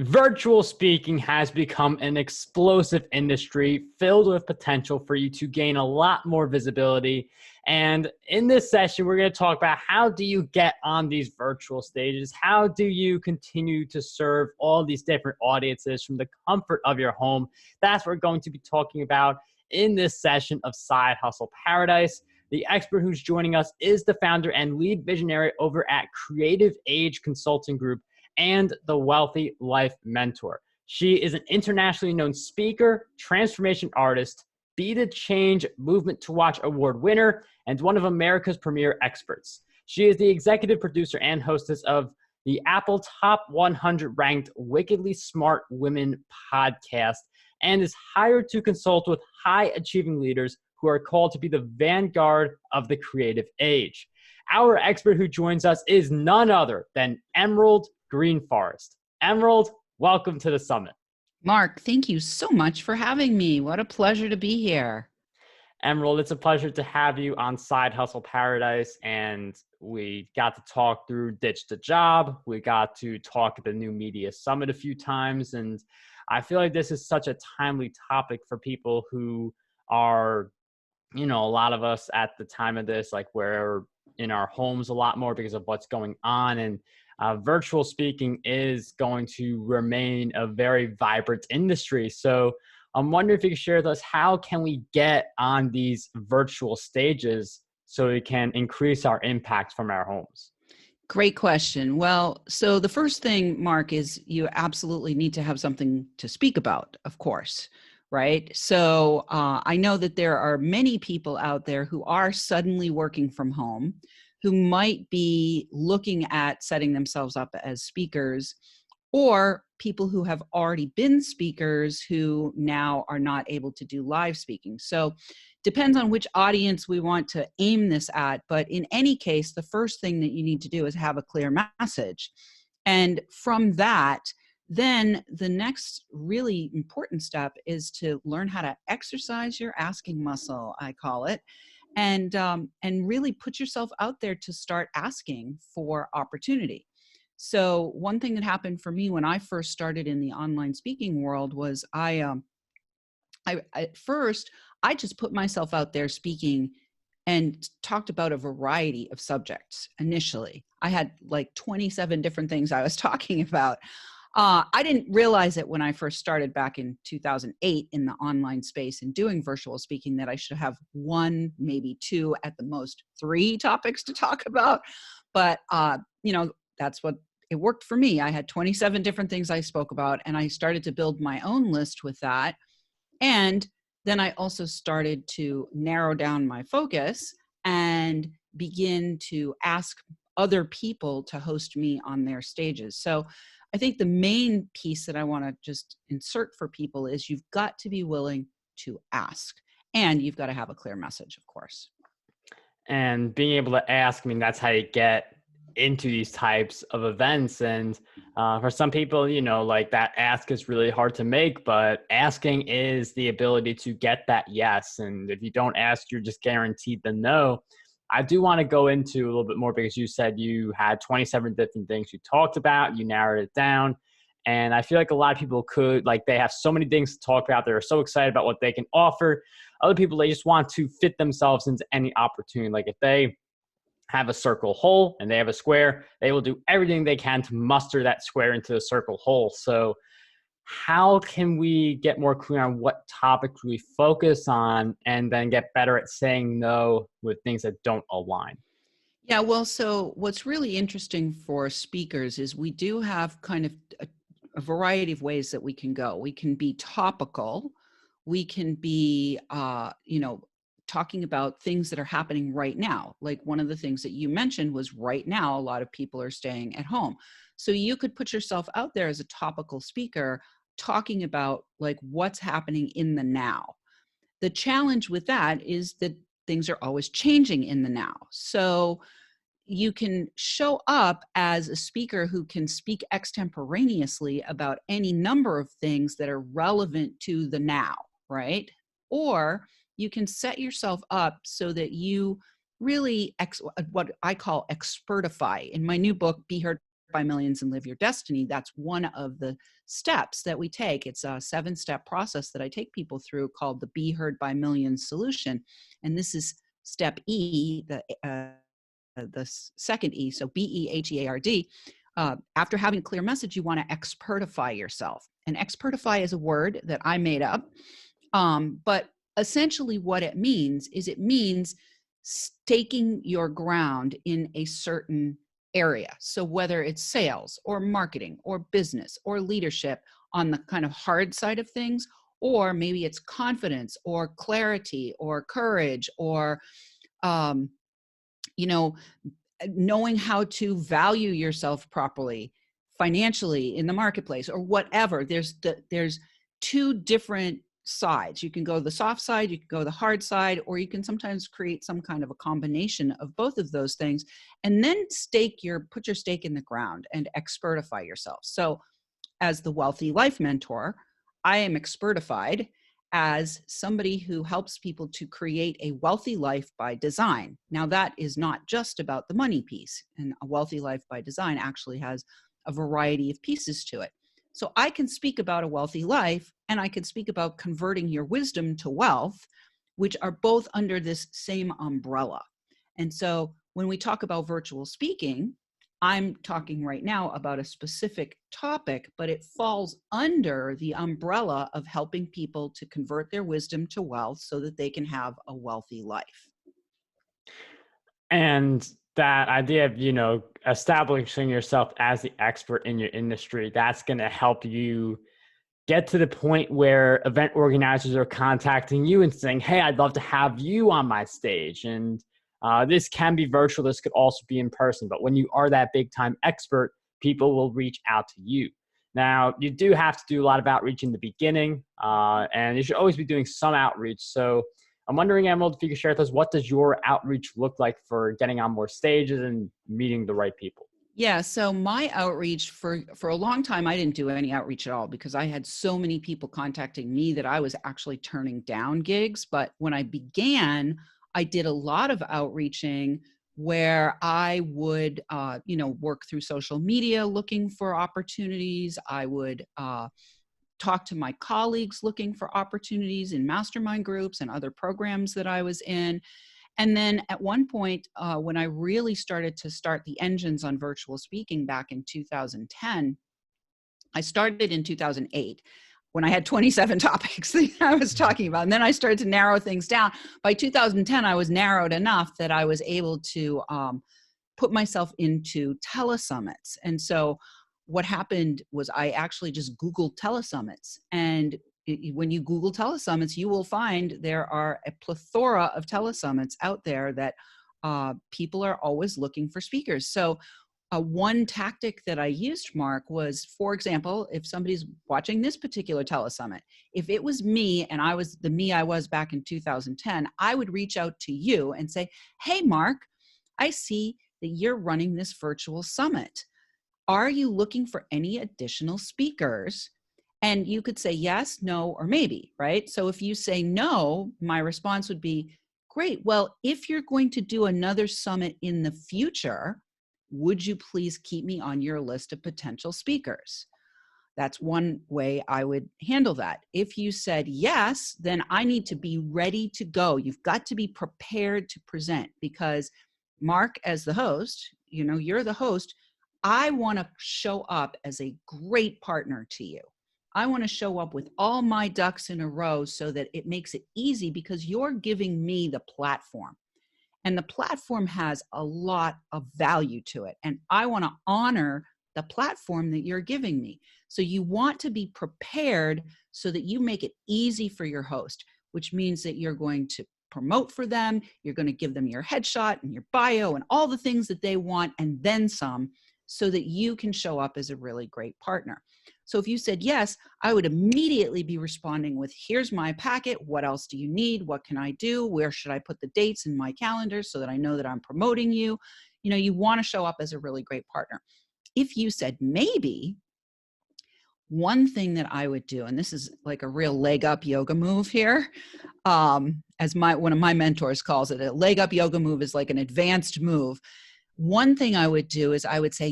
Virtual speaking has become an explosive industry filled with potential for you to gain a lot more visibility. And in this session, we're going to talk about how do you get on these virtual stages? How do you continue to serve all these different audiences from the comfort of your home? That's what we're going to be talking about in this session of Side Hustle Paradise. The expert who's joining us is the founder and lead visionary over at Creative Age Consulting Group and the Wealthy Life Mentor. She is an internationally known speaker, transformation artist, Be the Change Movement to Watch award winner, and one of America's premier experts. She is the executive producer and hostess of the Apple Top 100 ranked Wickedly Smart Women podcast and is hired to consult with high achieving leaders who are called to be the vanguard of the creative age. Our expert who joins us is none other than Emerald Greenforest. Emerald, welcome to the summit. Mark, thank you so much for having me. What a pleasure to be here. Emerald, it's a pleasure to have you on Side Hustle Paradise, and we got to talk through Ditch the Job. We got to talk at the New Media Summit a few times, and I feel like this is such a timely topic for people who are, a lot of us at the time of this, like we're in our homes a lot more because of what's going on, and virtual speaking is going to remain a very vibrant industry. So I'm wondering if you could share with us, how can we get on these virtual stages so we can increase our impact from our homes? Great question. Well, so the first thing, Mark, is you absolutely need to have something to speak about, of course, right? So I know that there are many people out there who are suddenly working from home, who might be looking at setting themselves up as speakers, or people who have already been speakers who now are not able to do live speaking. So depends on which audience we want to aim this at. But in any case, the first thing that you need to do is have a clear message. And from that, then the next really important step is to learn how to exercise your asking muscle, I call it, and really put yourself out there to start asking for opportunity. So one thing that happened for me when I first started in the online speaking world was at first I just put myself out there speaking and talked about a variety of subjects. Initially, I had like 27 different things I was talking about. I didn't realize it when I first started back in 2008 in the online space and doing virtual speaking that I should have one, maybe two, at the most three topics to talk about. But, that's what it worked for me. I had 27 different things I spoke about, and I started to build my own list with that. And then I also started to narrow down my focus and begin to ask other people to host me on their stages. So I think the main piece that I want to just insert for people is you've got to be willing to ask, and you've got to have a clear message, of course. And being able to ask, that's how you get into these types of events. And for some people, like that ask is really hard to make, but asking is the ability to get that yes. And if you don't ask, you're just guaranteed the no. I do want to go into a little bit more because you said you had 27 different things you talked about, you narrowed it down. And I feel like a lot of people they have so many things to talk about. They're so excited about what they can offer. Other people, they just want to fit themselves into any opportunity. Like if they have a circle hole and they have a square, they will do everything they can to muster that square into the circle hole. So how can we get more clear on what topics we focus on and then get better at saying no with things that don't align? Yeah, well, so what's really interesting for speakers is we do have kind of a variety of ways that we can go. We can be topical. We can be, talking about things that are happening right now. Like one of the things that you mentioned was right now, a lot of people are staying at home. So you could put yourself out there as a topical speaker talking about like what's happening in the now. The challenge with that is that things are always changing in the now. So you can show up as a speaker who can speak extemporaneously about any number of things that are relevant to the now, right? Or you can set yourself up so that you really what I call expertify. In my new book, Be Heard by Millions and Live Your Destiny, that's one of the steps that we take. It's a 7-step process that I take people through called the Be Heard by Millions solution. And this is step E, the second E, so BEHEARD. After having a clear message, you want to expertify yourself. And expertify is a word that I made up. But essentially what it means is it means staking your ground in a certain area. So whether it's sales or marketing or business or leadership on the kind of hard side of things, or maybe it's confidence or clarity or courage or, knowing how to value yourself properly financially in the marketplace or whatever. There's two different sides. You can go the soft side, you can go the hard side, or you can sometimes create some kind of a combination of both of those things, and then put your stake in the ground and expertify yourself. So as the Wealthy Life Mentor, I am expertified as somebody who helps people to create a wealthy life by design. Now, that is not just about the money piece, and a wealthy life by design actually has a variety of pieces to it. So I can speak about a wealthy life, and I can speak about converting your wisdom to wealth, which are both under this same umbrella. And so when we talk about virtual speaking, I'm talking right now about a specific topic, but it falls under the umbrella of helping people to convert their wisdom to wealth so that they can have a wealthy life. And that idea of, establishing yourself as the expert in your industry, that's going to help you get to the point where event organizers are contacting you and saying, hey, I'd love to have you on my stage. And this can be virtual. This could also be in person. But when you are that big time expert, people will reach out to you. Now, you do have to do a lot of outreach in the beginning, and you should always be doing some outreach. So I'm wondering, Emerald, if you could share with us, what does your outreach look like for getting on more stages and meeting the right people? Yeah, so my outreach for a long time, I didn't do any outreach at all because I had so many people contacting me that I was actually turning down gigs. But when I began, I did a lot of outreaching where I would, work through social media looking for opportunities. I would talk to my colleagues looking for opportunities in mastermind groups and other programs that I was in. And then at one point, when I really started to start the engines on virtual speaking back in 2010, I started in 2008 when I had 27 topics that I was talking about. And then I started to narrow things down. By 2010, I was narrowed enough that I was able to put myself into telesummits. And so what happened was I actually just Googled telesummits. And when you Google telesummits, you will find there are a plethora of telesummits out there that people are always looking for speakers. So one tactic that I used, Mark, was, for example, if somebody's watching this particular telesummit, if it was me and I was the me I was back in 2010, I would reach out to you and say, hey, Mark, I see that you're running this virtual summit. Are you looking for any additional speakers? And you could say yes, no, or maybe, right? So if you say no, my response would be, great. Well, if you're going to do another summit in the future, would you please keep me on your list of potential speakers? That's one way I would handle that. If you said yes, then I need to be ready to go. You've got to be prepared to present because Mark, as the host, you're the host. I want to show up as a great partner to you. I want to show up with all my ducks in a row so that it makes it easy because you're giving me the platform. And the platform has a lot of value to it. And I want to honor the platform that you're giving me. So you want to be prepared so that you make it easy for your host, which means that you're going to promote for them. You're going to give them your headshot and your bio and all the things that they want and then some so that you can show up as a really great partner. So if you said yes, I would immediately be responding with, here's my packet. What else do you need? What can I do? Where should I put the dates in my calendar so that I know that I'm promoting you? You want to show up as a really great partner. If you said maybe, one thing that I would do, and this is like a real leg up yoga move here, as one of my mentors calls it, a leg up yoga move is like an advanced move. One thing I would do is I would say,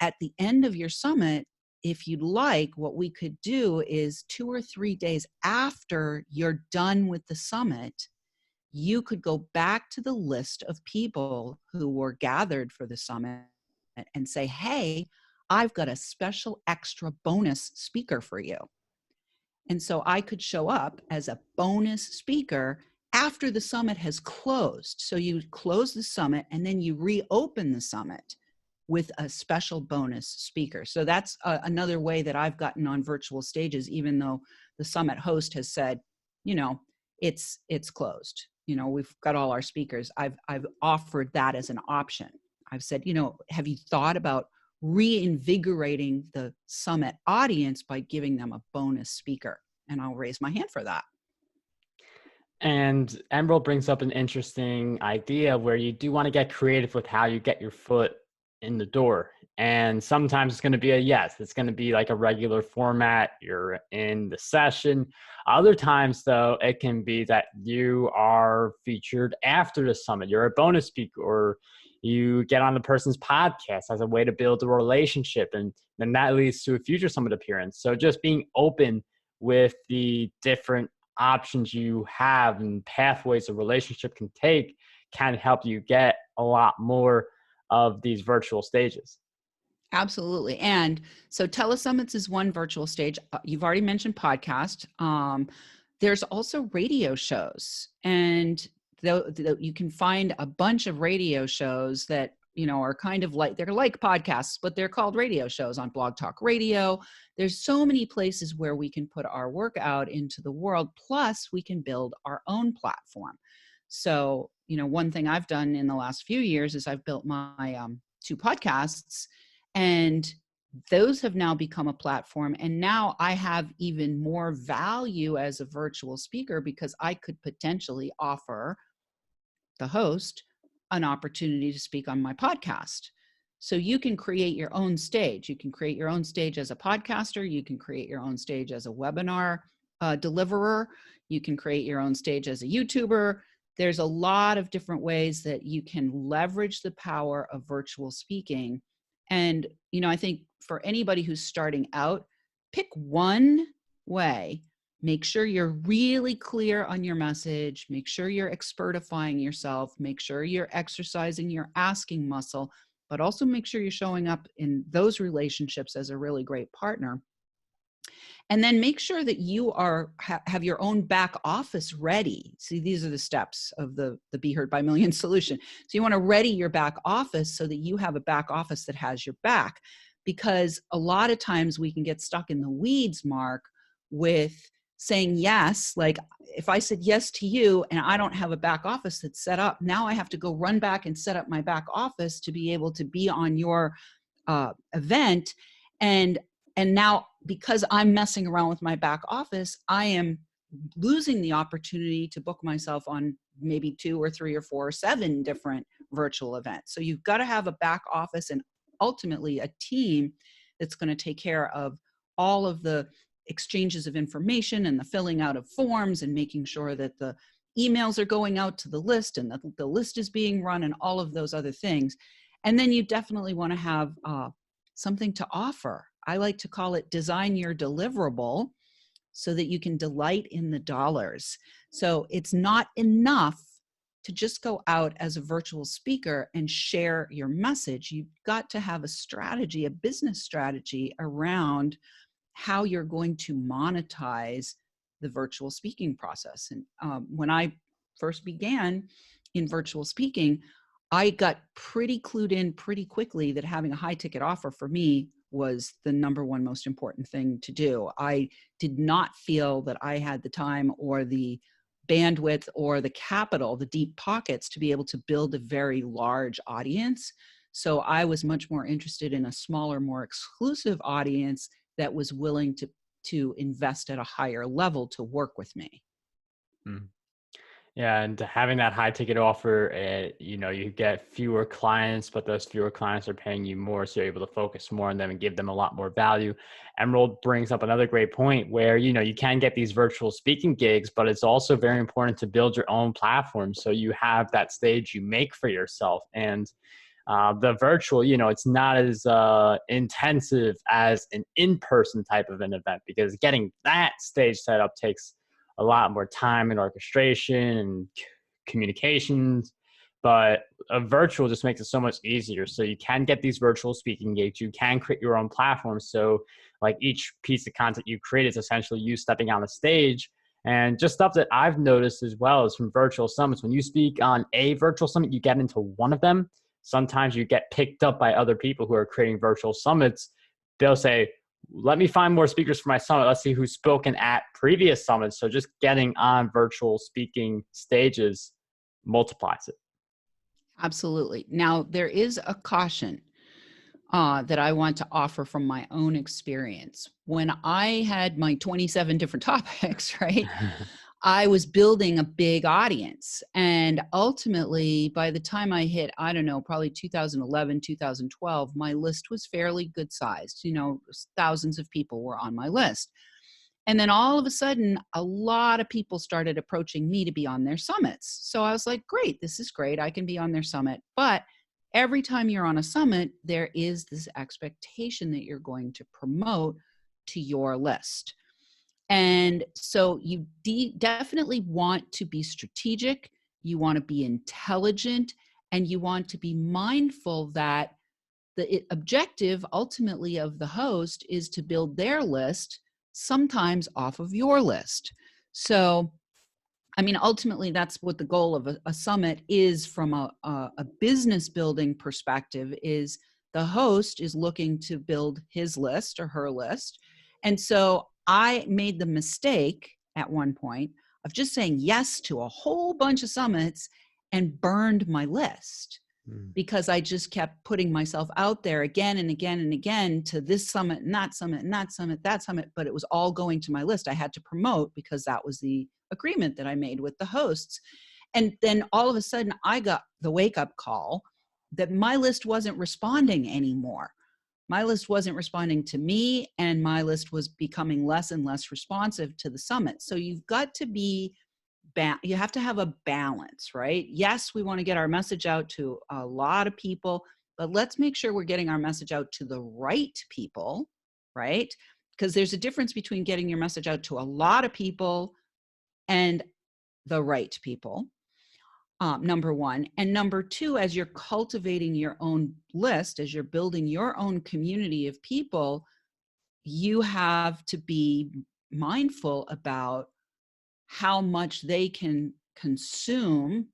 at the end of your summit, if you'd like, what we could do is 2 or 3 days after you're done with the summit, you could go back to the list of people who were gathered for the summit and say, hey, I've got a special extra bonus speaker for you. And so I could show up as a bonus speaker after the summit has closed. So you close the summit and then you reopen the summit with a special bonus speaker. So that's another way that I've gotten on virtual stages, even though the summit host has said, it's closed. We've got all our speakers. I've offered that as an option. I've said, have you thought about reinvigorating the summit audience by giving them a bonus speaker? And I'll raise my hand for that. And Emerald brings up an interesting idea where you do want to get creative with how you get your foot in the door. And sometimes it's going to be a yes. It's going to be like a regular format. You're in the session. Other times, though, it can be that you are featured after the summit. You're a bonus speaker, or you get on the person's podcast as a way to build a relationship. And then that leads to a future summit appearance. So just being open with the different options you have and pathways a relationship can take can help you get a lot more of these virtual stages. Absolutely. And so telesummits is one virtual stage. You've already mentioned podcast. There's also radio shows, and you can find a bunch of radio shows that, are kind of like, they're like podcasts, but they're called radio shows on Blog Talk Radio. There's so many places where we can put our work out into the world. Plus we can build our own platform. So, one thing I've done in the last few years is I've built my 2 podcasts, and those have now become a platform. And now I have even more value as a virtual speaker because I could potentially offer the host an opportunity to speak on my podcast. So you can create your own stage. You can create your own stage as a podcaster. You can create your own stage as a webinar deliverer. You can create your own stage as a YouTuber. There's a lot of different ways that you can leverage the power of virtual speaking. And, I think for anybody who's starting out, pick one way. Make sure you're really clear on your message. Make sure you're expertifying yourself. Make sure you're exercising your asking muscle, but also make sure you're showing up in those relationships as a really great partner. And then make sure that you have your own back office ready. See, these are the steps of the Be Heard by Millions solution. So you want to ready your back office so that you have a back office that has your back, because a lot of times we can get stuck in the weeds, Mark, with saying yes. Like if I said yes to you and I don't have a back office that's set up, now I have to go run back and set up my back office to be able to be on your event. And now, because I'm messing around with my back office, I am losing the opportunity to book myself on maybe 2 or 3 or 4 or 7 different virtual events. So you've got to have a back office and ultimately a team that's going to take care of all of the exchanges of information and the filling out of forms and making sure that the emails are going out to the list and that the list is being run and all of those other things. And then you definitely want to have something to offer. I like to call it design your deliverable so that you can delight in the dollars. So it's not enough to just go out as a virtual speaker and share your message. You've got to have a strategy, a business strategy around how you're going to monetize the virtual speaking process. And when I first began in virtual speaking, I got pretty clued in pretty quickly that having a high ticket offer for me was the number one most important thing to do. I did not feel that I had the time or the bandwidth or the capital, the deep pockets to be able to build a very large audience. So I was much more interested in a smaller, more exclusive audience that was willing to invest at a higher level to work with me. Mm. Yeah, and having that high ticket offer, you get fewer clients, but those fewer clients are paying you more, so you're able to focus more on them and give them a lot more value. Emerald brings up another great point where, you can get these virtual speaking gigs, but it's also very important to build your own platform so you have that stage you make for yourself. And The virtual, it's not as intensive as an in-person type of an event, because getting that stage set up takes a lot more time and orchestration and communications. But a virtual just makes it so much easier. So you can get these virtual speaking gigs. You can create your own platform. So like each piece of content you create is essentially you stepping on a stage. And just stuff that I've noticed as well is from virtual summits. When you speak on a virtual summit, you get into one of them. Sometimes you get picked up by other people who are creating virtual summits. They'll say, let me find more speakers for my summit. Let's see who's spoken at previous summits. So just getting on virtual speaking stages multiplies it. Absolutely. Now, there is a caution that I want to offer from my own experience. When I had my 27 different topics, right, I was building a big audience. And ultimately, by the time I hit, I don't know, probably 2011, 2012, my list was fairly good sized. Thousands of people were on my list. And then all of a sudden, a lot of people started approaching me to be on their summits. So I was like, great, this is great. I can be on their summit. But every time you're on a summit, there is this expectation that you're going to promote to your list. And so you definitely want to be strategic. You want to be intelligent, and you want to be mindful that the objective ultimately of the host is to build their list, sometimes off of your list. So, I mean, ultimately, that's what the goal of a summit is from a business building perspective, is the host is looking to build his list or her list. And so I made the mistake at one point of just saying yes to a whole bunch of summits and burned my list. Because I just kept putting myself out there again and again and again to this summit and that summit and that summit, but it was all going to my list. I had to promote because that was the agreement that I made with the hosts. And then all of a sudden I got the wake-up call that my list wasn't responding anymore. My list wasn't responding to me, and my list was becoming less and less responsive to the summit. So you've got to be you have to have a balance, right? Yes, we want to get our message out to a lot of people, but let's make sure we're getting our message out to the right people, right? Because there's a difference between getting your message out to a lot of people and the right people, number one. And number two, as you're cultivating your own list, as you're building your own community of people, you have to be mindful about how much they can consume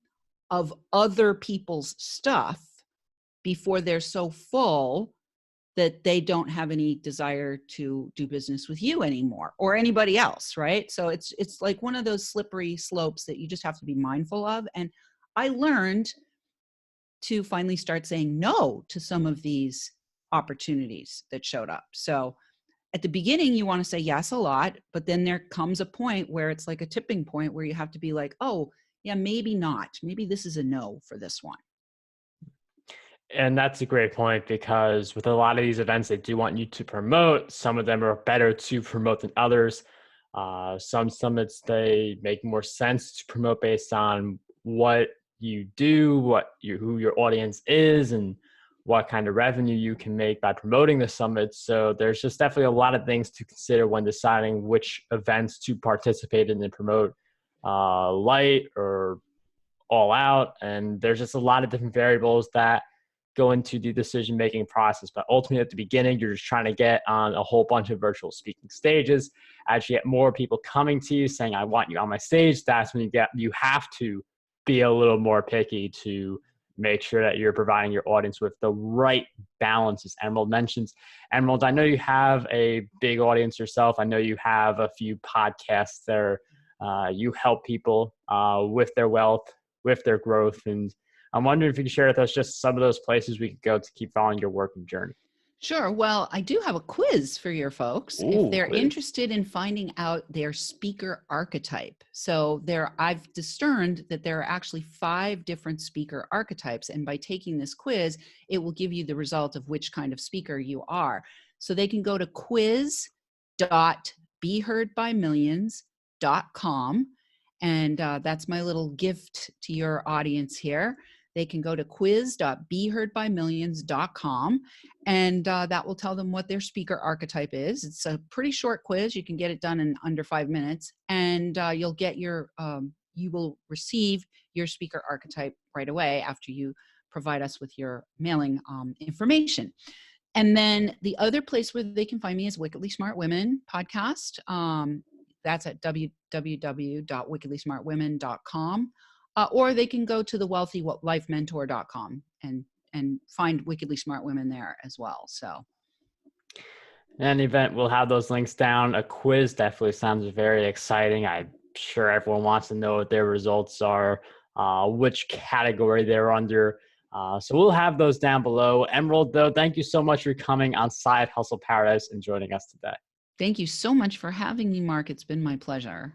of other people's stuff before they're so full that they don't have any desire to do business with you anymore or anybody else, right? So it's like one of those slippery slopes that you just have to be mindful of. And I learned to finally start saying no to some of these opportunities that showed up. So at the beginning, you want to say yes a lot, but then there comes a point where it's like a tipping point where you have to be like, oh, yeah, maybe not. Maybe this is a no for this one. And that's a great point, because with a lot of these events, they do want you to promote. Some of them are better to promote than others. Some summits, they make more sense to promote based on what you do, who your audience is, and what kind of revenue you can make by promoting the summit. So there's just definitely a lot of things to consider when deciding which events to participate in and promote, light or all out. And there's just a lot of different variables that go into the decision-making process. But ultimately at the beginning, you're just trying to get on a whole bunch of virtual speaking stages. As you get more people coming to you saying, I want you on my stage, that's when you have to be a little more picky to make sure that you're providing your audience with the right balances. Emerald mentions. Emerald, I know you have a big audience yourself. I know you have a few podcasts there. You help people with their wealth, with their growth. And I'm wondering if you can share with us just some of those places we could go to keep following your work and journey. Sure. Well, I do have a quiz for your folks if they're interested in finding out their speaker archetype. So I've discerned that there are actually 5 different speaker archetypes. And by taking this quiz, it will give you the result of which kind of speaker you are. So they can go to quiz.beheardbymillions.com. And that's my little gift to your audience here. they can go to quiz.beheardbymillions.com, and that will tell them what their speaker archetype is. It's a pretty short quiz. You can get it done in under 5 minutes, and you'll get your you will receive your speaker archetype right away after you provide us with your mailing information. And then the other place where they can find me is Wickedly Smart Women podcast. That's at www.wickedlysmartwomen.com. Or they can go to the wealthylifementor.com and find Wickedly Smart Women there as well. So in any event, we'll have those links down. A quiz definitely sounds very exciting. I'm sure everyone wants to know what their results are, which category they're under. So we'll have those down below. Emerald, though, thank you so much for coming on Side Hustle Paradise and joining us today. thank you so much for having me, Mark. It's been my pleasure.